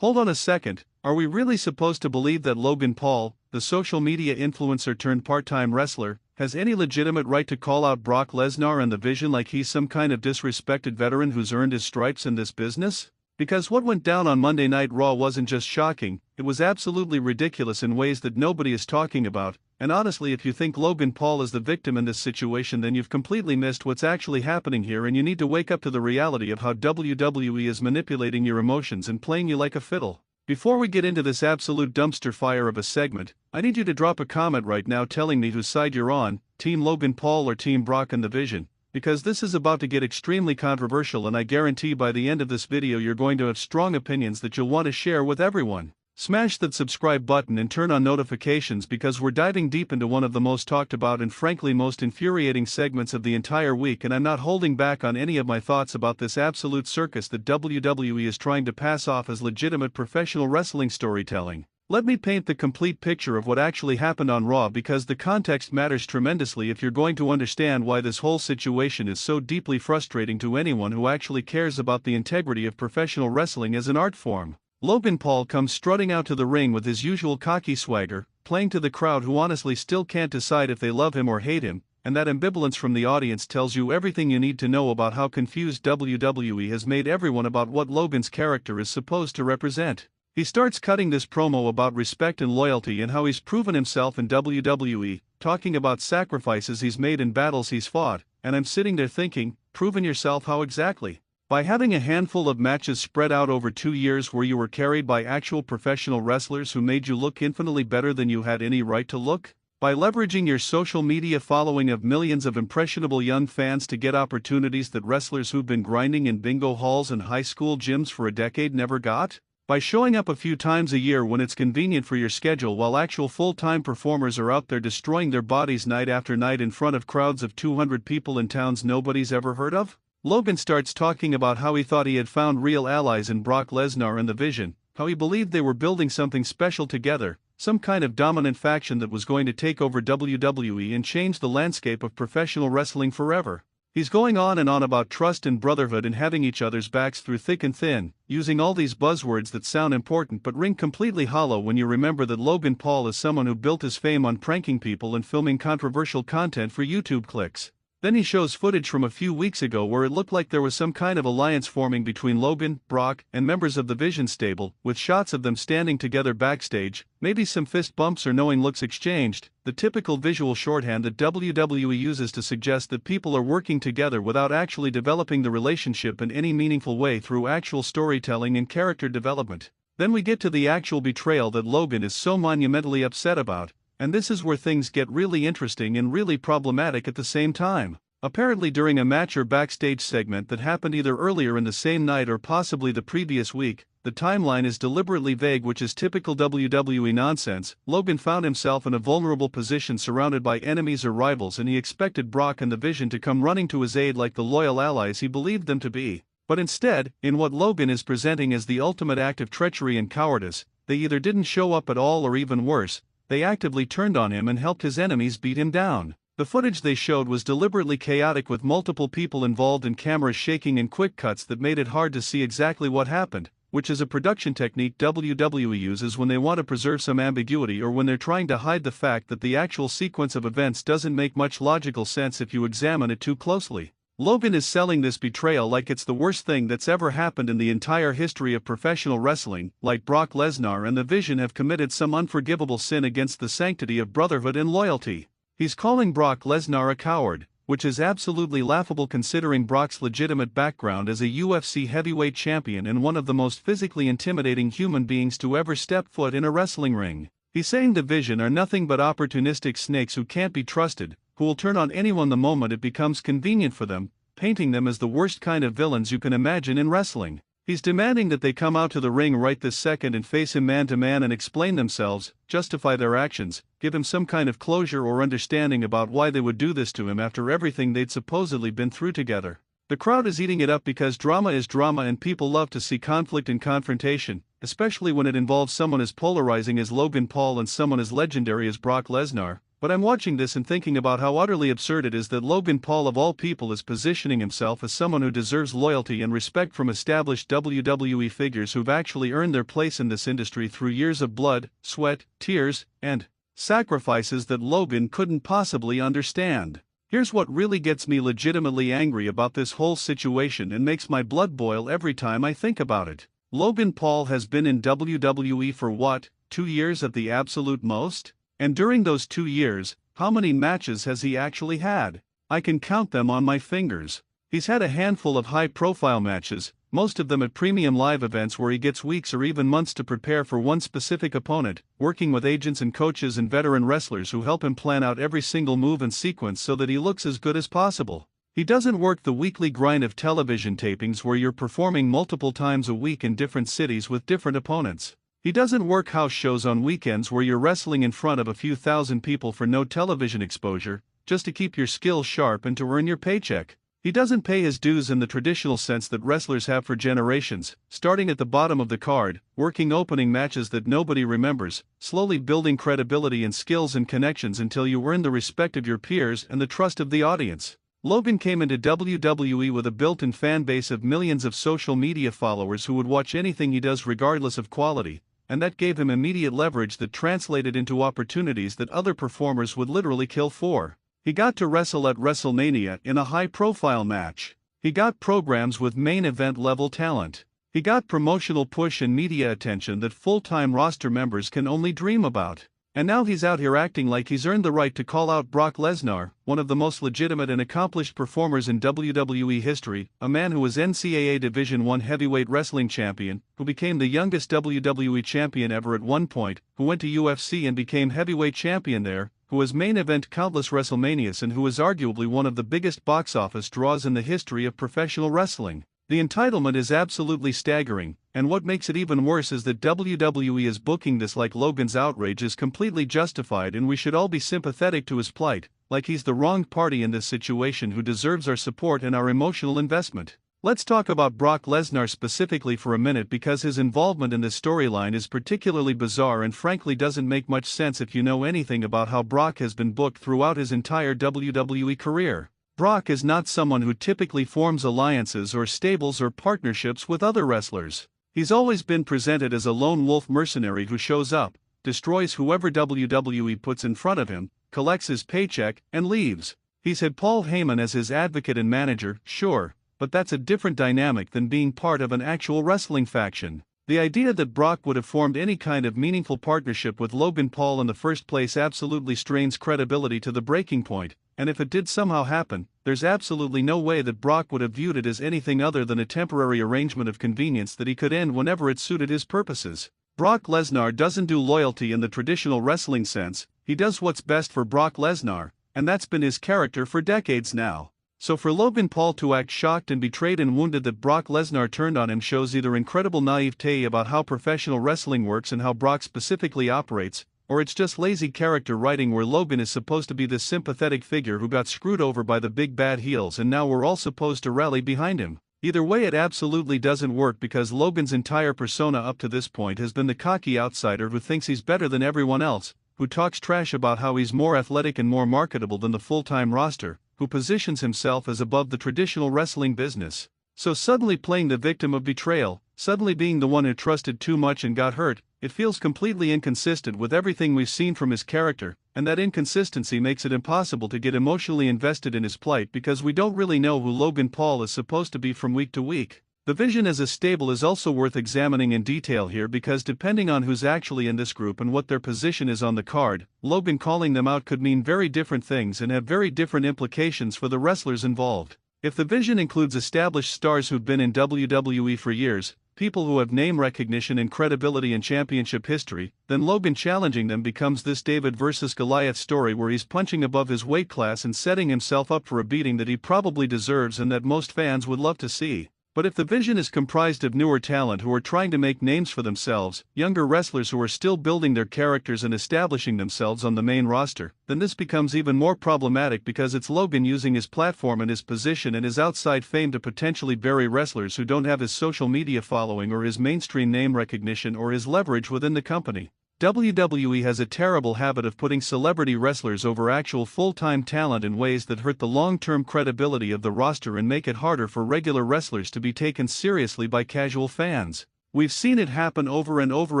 Hold on a second, are we really supposed to believe that Logan Paul, the social media influencer turned part-time wrestler, has any legitimate right to call out Brock Lesnar and the Vision like he's some kind of disrespected veteran who's earned his stripes in this business? Because what went down on Monday Night Raw wasn't just shocking, it was absolutely ridiculous in ways that nobody is talking about, and honestly, if you think Logan Paul is the victim in this situation, then you've completely missed what's actually happening here, and you need to wake up to the reality of how WWE is manipulating your emotions and playing you like a fiddle. Before we get into this absolute dumpster fire of a segment, I need you to drop a comment right now telling me whose side you're on, Team Logan Paul or Team Brock and the Vision, because this is about to get extremely controversial, and I guarantee by the end of this video you're going to have strong opinions that you'll want to share with everyone. Smash that subscribe button and turn on notifications, because we're diving deep into one of the most talked about and frankly most infuriating segments of the entire week, and I'm not holding back on any of my thoughts about this absolute circus that WWE is trying to pass off as legitimate professional wrestling storytelling. Let me paint the complete picture of what actually happened on Raw, because the context matters tremendously if you're going to understand why this whole situation is so deeply frustrating to anyone who actually cares about the integrity of professional wrestling as an art form. Logan Paul comes strutting out to the ring with his usual cocky swagger, playing to the crowd who honestly still can't decide if they love him or hate him, and that ambivalence from the audience tells you everything you need to know about how confused WWE has made everyone about what Logan's character is supposed to represent. He starts cutting this promo about respect and loyalty and how he's proven himself in WWE, talking about sacrifices he's made and battles he's fought, and I'm sitting there thinking, proven yourself how exactly? By having a handful of matches spread out over 2 years where you were carried by actual professional wrestlers who made you look infinitely better than you had any right to look? By leveraging your social media following of millions of impressionable young fans to get opportunities that wrestlers who've been grinding in bingo halls and high school gyms for a decade never got? By showing up a few times a year when it's convenient for your schedule while actual full-time performers are out there destroying their bodies night after night in front of crowds of 200 people in towns nobody's ever heard of? Logan starts talking about how he thought he had found real allies in Brock Lesnar and the Vision, how he believed they were building something special together, some kind of dominant faction that was going to take over WWE and change the landscape of professional wrestling forever. He's going on and on about trust and brotherhood and having each other's backs through thick and thin, using all these buzzwords that sound important but ring completely hollow when you remember that Logan Paul is someone who built his fame on pranking people and filming controversial content for YouTube clicks. Then he shows footage from a few weeks ago where it looked like there was some kind of alliance forming between Logan, Brock, and members of the Vision stable, with shots of them standing together backstage, maybe some fist bumps or knowing looks exchanged, the typical visual shorthand that WWE uses to suggest that people are working together without actually developing the relationship in any meaningful way through actual storytelling and character development. Then we get to the actual betrayal that Logan is so monumentally upset about. And this is where things get really interesting and really problematic at the same time. Apparently during a match or backstage segment that happened either earlier in the same night or possibly the previous week, the timeline is deliberately vague, which is typical WWE nonsense. Logan found himself in a vulnerable position surrounded by enemies or rivals, and he expected Brock and the Vision to come running to his aid like the loyal allies he believed them to be. But instead, in what Logan is presenting as the ultimate act of treachery and cowardice, they either didn't show up at all or, even worse, they actively turned on him and helped his enemies beat him down. The footage they showed was deliberately chaotic, with multiple people involved and cameras shaking and quick cuts that made it hard to see exactly what happened, which is a production technique WWE uses when they want to preserve some ambiguity or when they're trying to hide the fact that the actual sequence of events doesn't make much logical sense if you examine it too closely. Logan is selling this betrayal like it's the worst thing that's ever happened in the entire history of professional wrestling, like Brock Lesnar and the Vision have committed some unforgivable sin against the sanctity of brotherhood and loyalty. He's calling Brock Lesnar a coward, which is absolutely laughable considering Brock's legitimate background as a UFC heavyweight champion and one of the most physically intimidating human beings to ever step foot in a wrestling ring. He's saying the Vision are nothing but opportunistic snakes who can't be trusted, who will turn on anyone the moment it becomes convenient for them, painting them as the worst kind of villains you can imagine in wrestling. He's demanding that they come out to the ring right this second and face him man to man and explain themselves, justify their actions, give him some kind of closure or understanding about why they would do this to him after everything they'd supposedly been through together. The crowd is eating it up because drama is drama and people love to see conflict and confrontation, especially when it involves someone as polarizing as Logan Paul and someone as legendary as Brock Lesnar. But I'm watching this and thinking about how utterly absurd it is that Logan Paul of all people is positioning himself as someone who deserves loyalty and respect from established WWE figures who've actually earned their place in this industry through years of blood, sweat, tears, and sacrifices that Logan couldn't possibly understand. Here's what really gets me legitimately angry about this whole situation and makes my blood boil every time I think about it. Logan Paul has been in WWE for what, 2 years at the absolute most? And during those 2 years, how many matches has he actually had? I can count them on my fingers. He's had a handful of high-profile matches, most of them at premium live events where he gets weeks or even months to prepare for one specific opponent, working with agents and coaches and veteran wrestlers who help him plan out every single move and sequence so that he looks as good as possible. He doesn't work the weekly grind of television tapings where you're performing multiple times a week in different cities with different opponents. He doesn't work house shows on weekends where you're wrestling in front of a few thousand people for no television exposure, just to keep your skills sharp and to earn your paycheck. He doesn't pay his dues in the traditional sense that wrestlers have for generations, starting at the bottom of the card, working opening matches that nobody remembers, slowly building credibility and skills and connections until you earn the respect of your peers and the trust of the audience. Logan came into WWE with a built-in fan base of millions of social media followers who would watch anything he does regardless of quality, and that gave him immediate leverage that translated into opportunities that other performers would literally kill for. He got to wrestle at WrestleMania in a high-profile match. He got programs with main event-level talent. He got promotional push and media attention that full-time roster members can only dream about. And now he's out here acting like he's earned the right to call out Brock Lesnar, one of the most legitimate and accomplished performers in WWE history, a man who was NCAA Division I heavyweight wrestling champion, who became the youngest WWE champion ever at one point, who went to UFC and became heavyweight champion there, who has main event countless WrestleManias and who is arguably one of the biggest box office draws in the history of professional wrestling. The entitlement is absolutely staggering, and what makes it even worse is that WWE is booking this like Logan's outrage is completely justified and we should all be sympathetic to his plight, like he's the wronged party in this situation who deserves our support and our emotional investment. Let's talk about Brock Lesnar specifically for a minute because his involvement in this storyline is particularly bizarre and frankly doesn't make much sense if you know anything about how Brock has been booked throughout his entire WWE career. Brock is not someone who typically forms alliances or stables or partnerships with other wrestlers. He's always been presented as a lone wolf mercenary who shows up, destroys whoever WWE puts in front of him, collects his paycheck, and leaves. He's had Paul Heyman as his advocate and manager, sure, but that's a different dynamic than being part of an actual wrestling faction. The idea that Brock would have formed any kind of meaningful partnership with Logan Paul in the first place absolutely strains credibility to the breaking point, and if it did somehow happen, there's absolutely no way that Brock would have viewed it as anything other than a temporary arrangement of convenience that he could end whenever it suited his purposes. Brock Lesnar doesn't do loyalty in the traditional wrestling sense, he does what's best for Brock Lesnar, and that's been his character for decades now. So for Logan Paul to act shocked and betrayed and wounded that Brock Lesnar turned on him shows either incredible naivete about how professional wrestling works and how Brock specifically operates, or it's just lazy character writing where Logan is supposed to be this sympathetic figure who got screwed over by the big bad heels and now we're all supposed to rally behind him. Either way it absolutely doesn't work because Logan's entire persona up to this point has been the cocky outsider who thinks he's better than everyone else, who talks trash about how he's more athletic and more marketable than the full-time roster, who positions himself as above the traditional wrestling business. So suddenly playing the victim of betrayal, suddenly being the one who trusted too much and got hurt, it feels completely inconsistent with everything we've seen from his character, and that inconsistency makes it impossible to get emotionally invested in his plight because we don't really know who Logan Paul is supposed to be from week to week. The vision as a stable is also worth examining in detail here because depending on who's actually in this group and what their position is on the card, Logan calling them out could mean very different things and have very different implications for the wrestlers involved. If the vision includes established stars who've been in WWE for years, people who have name recognition and credibility in championship history, then Logan challenging them becomes this David versus Goliath story where he's punching above his weight class and setting himself up for a beating that he probably deserves and that most fans would love to see. But if the vision is comprised of newer talent who are trying to make names for themselves, younger wrestlers who are still building their characters and establishing themselves on the main roster, then this becomes even more problematic because it's Logan using his platform and his position and his outside fame to potentially bury wrestlers who don't have his social media following or his mainstream name recognition or his leverage within the company. WWE has a terrible habit of putting celebrity wrestlers over actual full-time talent in ways that hurt the long-term credibility of the roster and make it harder for regular wrestlers to be taken seriously by casual fans. We've seen it happen over and over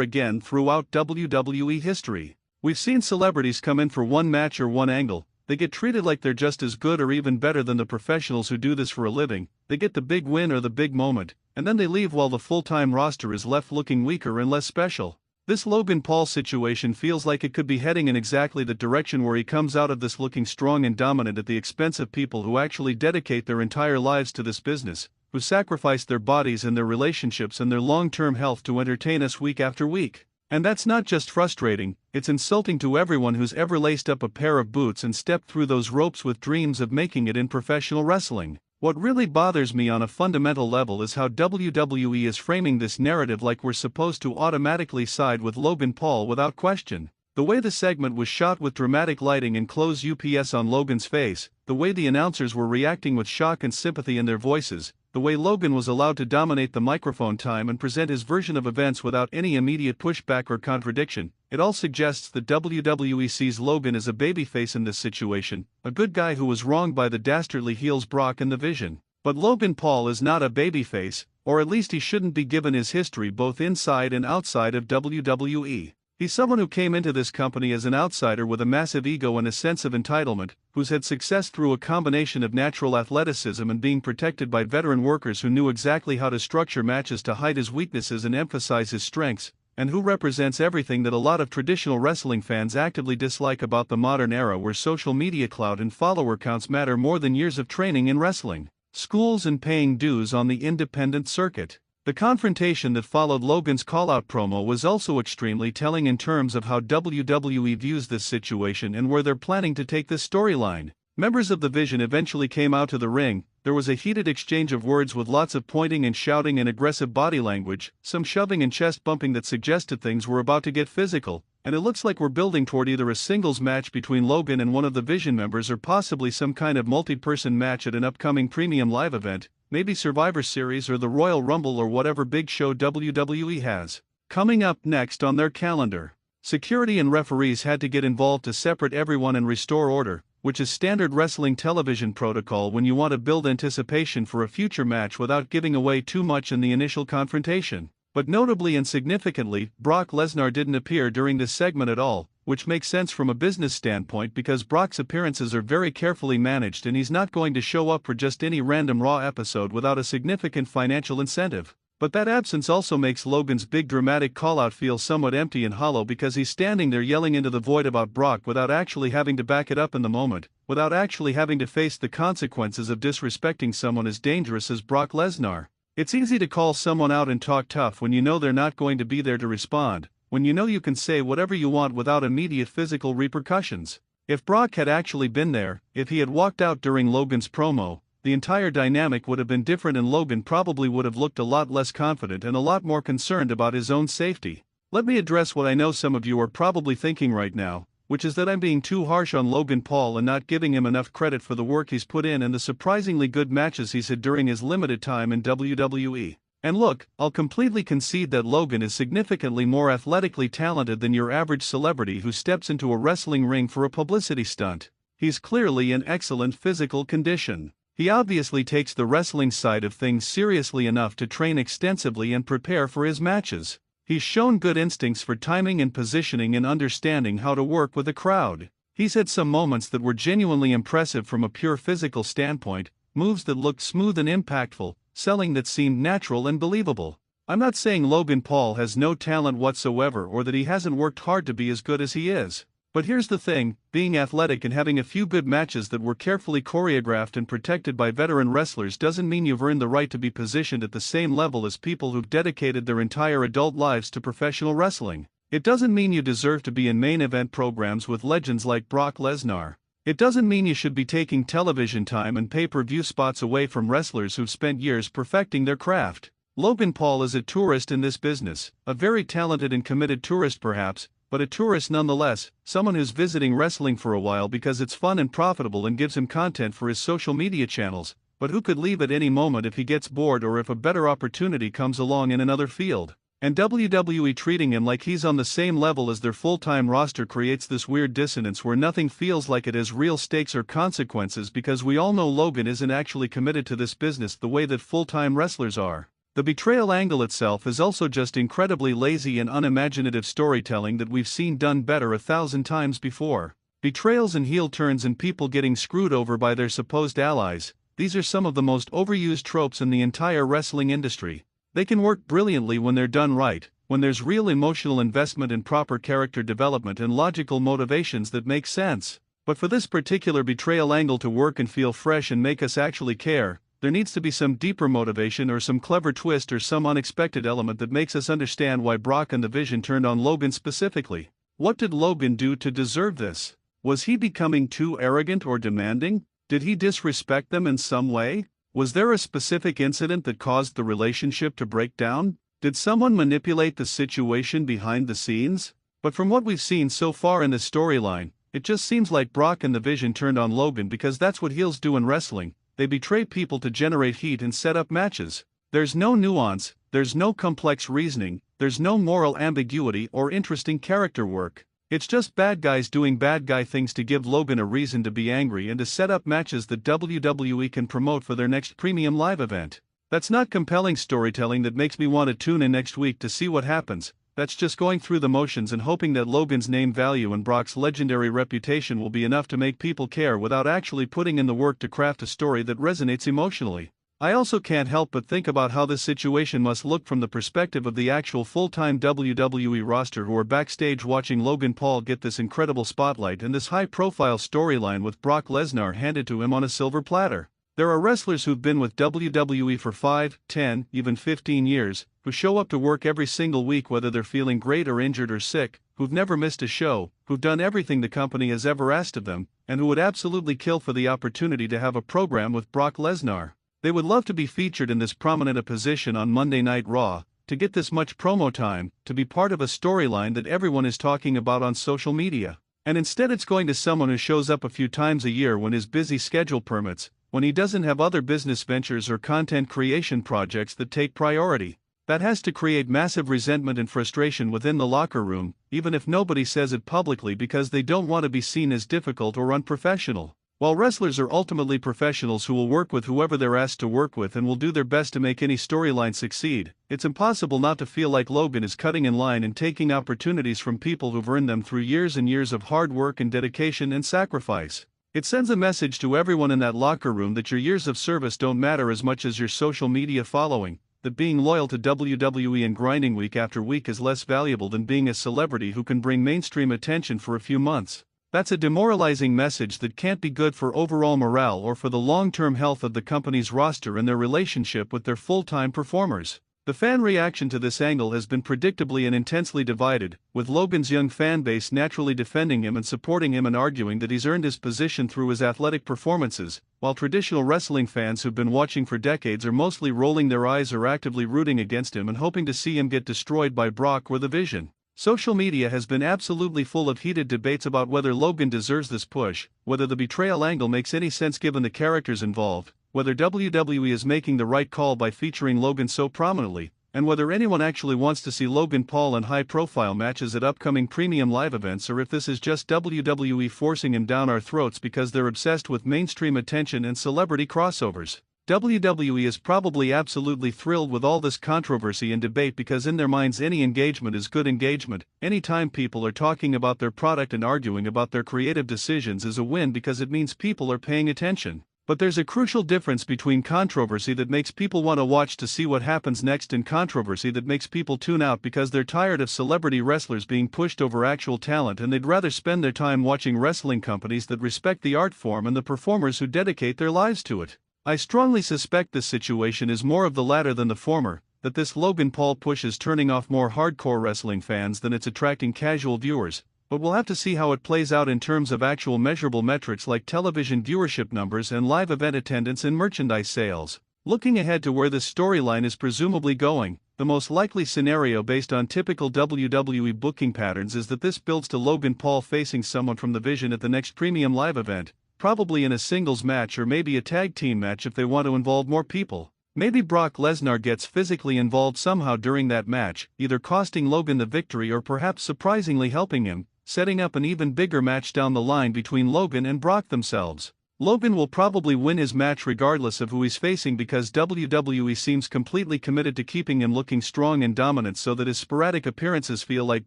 again throughout WWE history. We've seen celebrities come in for one match or one angle, they get treated like they're just as good or even better than the professionals who do this for a living, they get the big win or the big moment, and then they leave while the full-time roster is left looking weaker and less special. This Logan Paul situation feels like it could be heading in exactly the direction where he comes out of this looking strong and dominant at the expense of people who actually dedicate their entire lives to this business, who sacrifice their bodies and their relationships and their long-term health to entertain us week after week. And that's not just frustrating, it's insulting to everyone who's ever laced up a pair of boots and stepped through those ropes with dreams of making it in professional wrestling. What really bothers me on a fundamental level is how WWE is framing this narrative like we're supposed to automatically side with Logan Paul without question. The way the segment was shot with dramatic lighting and close UPS on Logan's face, the way the announcers were reacting with shock and sympathy in their voices, the way Logan was allowed to dominate the microphone time and present his version of events without any immediate pushback or contradiction, it all suggests that WWE sees Logan as a babyface in this situation, a good guy who was wronged by the dastardly heels Brock and the Vision. But Logan Paul is not a babyface, or at least he shouldn't be given his history both inside and outside of WWE. He's someone who came into this company as an outsider with a massive ego and a sense of entitlement, who's had success through a combination of natural athleticism and being protected by veteran workers who knew exactly how to structure matches to hide his weaknesses and emphasize his strengths, and who represents everything that a lot of traditional wrestling fans actively dislike about the modern era where social media clout and follower counts matter more than years of training in wrestling, schools and paying dues on the independent circuit. The confrontation that followed Logan's call-out promo was also extremely telling in terms of how WWE views this situation and where they're planning to take this storyline. Members of the Vision eventually came out to the ring, there was a heated exchange of words with lots of pointing and shouting and aggressive body language, some shoving and chest bumping that suggested things were about to get physical, and it looks like we're building toward either a singles match between Logan and one of the Vision members or possibly some kind of multi-person match at an upcoming premium live event, maybe Survivor Series or the Royal Rumble or whatever big show WWE has coming up next on their calendar. Security and referees had to get involved to separate everyone and restore order, which is standard wrestling television protocol when you want to build anticipation for a future match without giving away too much in the initial confrontation. But notably and significantly, Brock Lesnar didn't appear during this segment at all, which makes sense from a business standpoint because Brock's appearances are very carefully managed and he's not going to show up for just any random Raw episode without a significant financial incentive. But that absence also makes Logan's big dramatic call-out feel somewhat empty and hollow because he's standing there yelling into the void about Brock without actually having to back it up in the moment, without actually having to face the consequences of disrespecting someone as dangerous as Brock Lesnar. It's easy to call someone out and talk tough when you know they're not going to be there to respond, when you know you can say whatever you want without immediate physical repercussions. If Brock had actually been there, if he had walked out during Logan's promo, the entire dynamic would have been different and Logan probably would have looked a lot less confident and a lot more concerned about his own safety. Let me address what I know some of you are probably thinking right now, which is that I'm being too harsh on Logan Paul and not giving him enough credit for the work he's put in and the surprisingly good matches he's had during his limited time in WWE. And look, I'll completely concede that Logan is significantly more athletically talented than your average celebrity who steps into a wrestling ring for a publicity stunt. He's clearly in excellent physical condition. He obviously takes the wrestling side of things seriously enough to train extensively and prepare for his matches. He's shown good instincts for timing and positioning and understanding how to work with a crowd. He's had some moments that were genuinely impressive from a pure physical standpoint, moves that looked smooth and impactful, selling that seemed natural and believable. I'm not saying Logan Paul has no talent whatsoever or that he hasn't worked hard to be as good as he is. But here's the thing, being athletic and having a few good matches that were carefully choreographed and protected by veteran wrestlers doesn't mean you've earned the right to be positioned at the same level as people who've dedicated their entire adult lives to professional wrestling. It doesn't mean you deserve to be in main event programs with legends like Brock Lesnar. It doesn't mean you should be taking television time and pay-per-view spots away from wrestlers who've spent years perfecting their craft. Logan Paul is a tourist in this business, a very talented and committed tourist perhaps, but a tourist nonetheless, someone who's visiting wrestling for a while because it's fun and profitable and gives him content for his social media channels, but who could leave at any moment if he gets bored or if a better opportunity comes along in another field. And WWE treating him like he's on the same level as their full-time roster creates this weird dissonance where nothing feels like it has real stakes or consequences because we all know Logan isn't actually committed to this business the way that full-time wrestlers are. The betrayal angle itself is also just incredibly lazy and unimaginative storytelling that we've seen done better 1,000 times before. Betrayals and heel turns and people getting screwed over by their supposed allies, these are some of the most overused tropes in the entire wrestling industry. They can work brilliantly when they're done right, when there's real emotional investment and proper character development and logical motivations that make sense. But for this particular betrayal angle to work and feel fresh and make us actually care, there needs to be some deeper motivation or some clever twist or some unexpected element that makes us understand why Brock and the Vision turned on Logan specifically. What did Logan do to deserve this? Was he becoming too arrogant or demanding? Did he disrespect them in some way? Was there a specific incident that caused the relationship to break down? Did someone manipulate the situation behind the scenes? But from what we've seen so far in this storyline, it just seems like Brock and the Vision turned on Logan because that's what heels do in wrestling. They betray people to generate heat and set up matches. There's no nuance, there's no complex reasoning, there's no moral ambiguity or interesting character work. It's just bad guys doing bad guy things to give Logan a reason to be angry and to set up matches that WWE can promote for their next premium live event. That's not compelling storytelling that makes me want to tune in next week to see what happens. That's just going through the motions and hoping that Logan's name value and Brock's legendary reputation will be enough to make people care without actually putting in the work to craft a story that resonates emotionally. I also can't help but think about how this situation must look from the perspective of the actual full-time WWE roster who are backstage watching Logan Paul get this incredible spotlight and this high-profile storyline with Brock Lesnar handed to him on a silver platter. There are wrestlers who've been with WWE for 5, 10, even 15 years, who show up to work every single week whether they're feeling great or injured or sick, who've never missed a show, who've done everything the company has ever asked of them, and who would absolutely kill for the opportunity to have a program with Brock Lesnar. They would love to be featured in this prominent a position on Monday Night Raw, to get this much promo time, to be part of a storyline that everyone is talking about on social media. And instead it's going to someone who shows up a few times a year when his busy schedule permits, when he doesn't have other business ventures or content creation projects that take priority. That has to create massive resentment and frustration within the locker room, even if nobody says it publicly because they don't want to be seen as difficult or unprofessional. While wrestlers are ultimately professionals who will work with whoever they're asked to work with and will do their best to make any storyline succeed, it's impossible not to feel like Logan is cutting in line and taking opportunities from people who've earned them through years and years of hard work and dedication and sacrifice. It sends a message to everyone in that locker room that your years of service don't matter as much as your social media following, that being loyal to WWE and grinding week after week is less valuable than being a celebrity who can bring mainstream attention for a few months. That's a demoralizing message that can't be good for overall morale or for the long-term health of the company's roster and their relationship with their full-time performers. The fan reaction to this angle has been predictably and intensely divided, with Logan's young fan base naturally defending him and supporting him and arguing that he's earned his position through his athletic performances, while traditional wrestling fans who've been watching for decades are mostly rolling their eyes or actively rooting against him and hoping to see him get destroyed by Brock or the Vision. Social media has been absolutely full of heated debates about whether Logan deserves this push, whether the betrayal angle makes any sense given the characters involved, whether WWE is making the right call by featuring Logan so prominently, and whether anyone actually wants to see Logan Paul in high-profile matches at upcoming premium live events or if this is just WWE forcing him down our throats because they're obsessed with mainstream attention and celebrity crossovers. WWE is probably absolutely thrilled with all this controversy and debate because in their minds any engagement is good engagement. Anytime people are talking about their product and arguing about their creative decisions is a win because it means people are paying attention. But there's a crucial difference between controversy that makes people want to watch to see what happens next and controversy that makes people tune out because they're tired of celebrity wrestlers being pushed over actual talent and they'd rather spend their time watching wrestling companies that respect the art form and the performers who dedicate their lives to it. I strongly suspect this situation is more of the latter than the former, that this Logan Paul push is turning off more hardcore wrestling fans than it's attracting casual viewers, but we'll have to see how it plays out in terms of actual measurable metrics like television viewership numbers and live event attendance and merchandise sales. Looking ahead to where this storyline is presumably going, the most likely scenario based on typical WWE booking patterns is that this builds to Logan Paul facing someone from the Vision at the next premium live event, probably in a singles match or maybe a tag team match if they want to involve more people. Maybe Brock Lesnar gets physically involved somehow during that match, either costing Logan the victory or perhaps surprisingly helping him, setting up an even bigger match down the line between Logan and Brock themselves. Logan will probably win his match regardless of who he's facing because WWE seems completely committed to keeping him looking strong and dominant so that his sporadic appearances feel like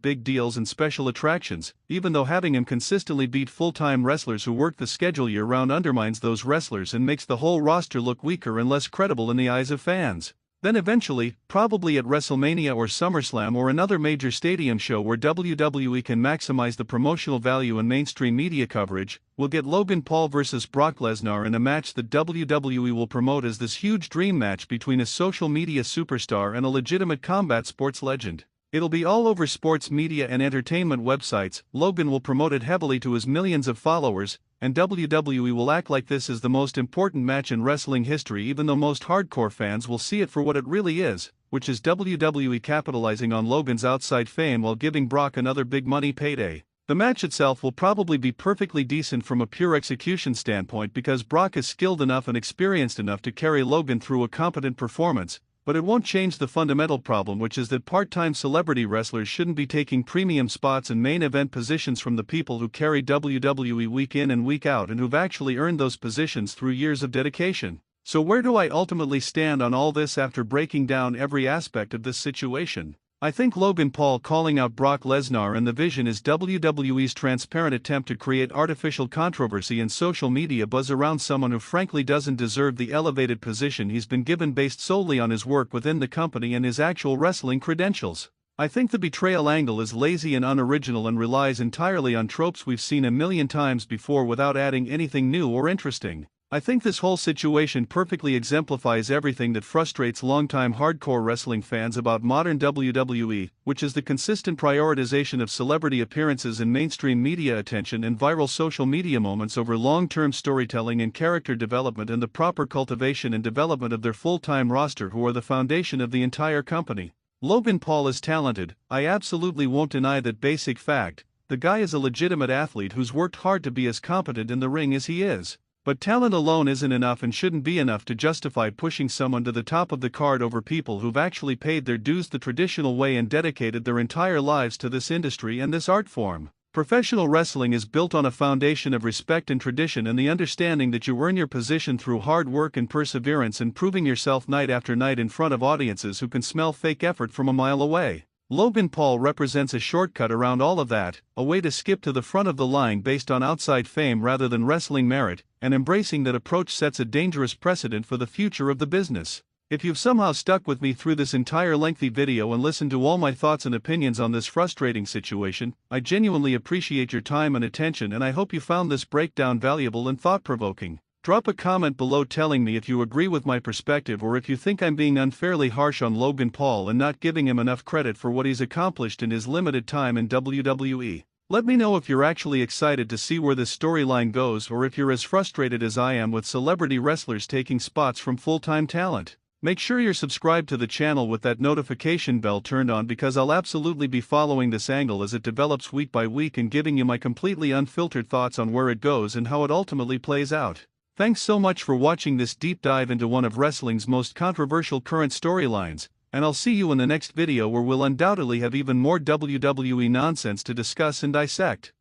big deals and special attractions, even though having him consistently beat full-time wrestlers who work the schedule year-round undermines those wrestlers and makes the whole roster look weaker and less credible in the eyes of fans. Then eventually, probably at WrestleMania or SummerSlam or another major stadium show where WWE can maximize the promotional value and mainstream media coverage, we'll get Logan Paul vs. Brock Lesnar in a match that WWE will promote as this huge dream match between a social media superstar and a legitimate combat sports legend. It'll be all over sports media and entertainment websites. Logan will promote it heavily to his millions of followers, and WWE will act like this is the most important match in wrestling history even though most hardcore fans will see it for what it really is, which is WWE capitalizing on Logan's outside fame while giving Brock another big money payday. The match itself will probably be perfectly decent from a pure execution standpoint because Brock is skilled enough and experienced enough to carry Logan through a competent performance, but it won't change the fundamental problem, which is that part-time celebrity wrestlers shouldn't be taking premium spots and main event positions from the people who carry WWE week in and week out and who've actually earned those positions through years of dedication. So where do I ultimately stand on all this after breaking down every aspect of this situation? I think Logan Paul calling out Brock Lesnar and the Vision is WWE's transparent attempt to create artificial controversy and social media buzz around someone who frankly doesn't deserve the elevated position he's been given based solely on his work within the company and his actual wrestling credentials. I think the betrayal angle is lazy and unoriginal and relies entirely on tropes we've seen a million times before without adding anything new or interesting. I think this whole situation perfectly exemplifies everything that frustrates longtime hardcore wrestling fans about modern WWE, which is the consistent prioritization of celebrity appearances and mainstream media attention and viral social media moments over long-term storytelling and character development and the proper cultivation and development of their full-time roster who are the foundation of the entire company. Logan Paul is talented, I absolutely won't deny that basic fact. The guy is a legitimate athlete who's worked hard to be as competent in the ring as he is. But talent alone isn't enough and shouldn't be enough to justify pushing someone to the top of the card over people who've actually paid their dues the traditional way and dedicated their entire lives to this industry and this art form. Professional wrestling is built on a foundation of respect and tradition and the understanding that you earn your position through hard work and perseverance and proving yourself night after night in front of audiences who can smell fake effort from a mile away. Logan Paul represents a shortcut around all of that, a way to skip to the front of the line based on outside fame rather than wrestling merit, and embracing that approach sets a dangerous precedent for the future of the business. If you've somehow stuck with me through this entire lengthy video and listened to all my thoughts and opinions on this frustrating situation, I genuinely appreciate your time and attention and I hope you found this breakdown valuable and thought-provoking. Drop a comment below telling me if you agree with my perspective or if you think I'm being unfairly harsh on Logan Paul and not giving him enough credit for what he's accomplished in his limited time in WWE. Let me know if you're actually excited to see where this storyline goes or if you're as frustrated as I am with celebrity wrestlers taking spots from full-time talent. Make sure you're subscribed to the channel with that notification bell turned on because I'll absolutely be following this angle as it develops week by week and giving you my completely unfiltered thoughts on where it goes and how it ultimately plays out. Thanks so much for watching this deep dive into one of wrestling's most controversial current storylines, and I'll see you in the next video where we'll undoubtedly have even more WWE nonsense to discuss and dissect.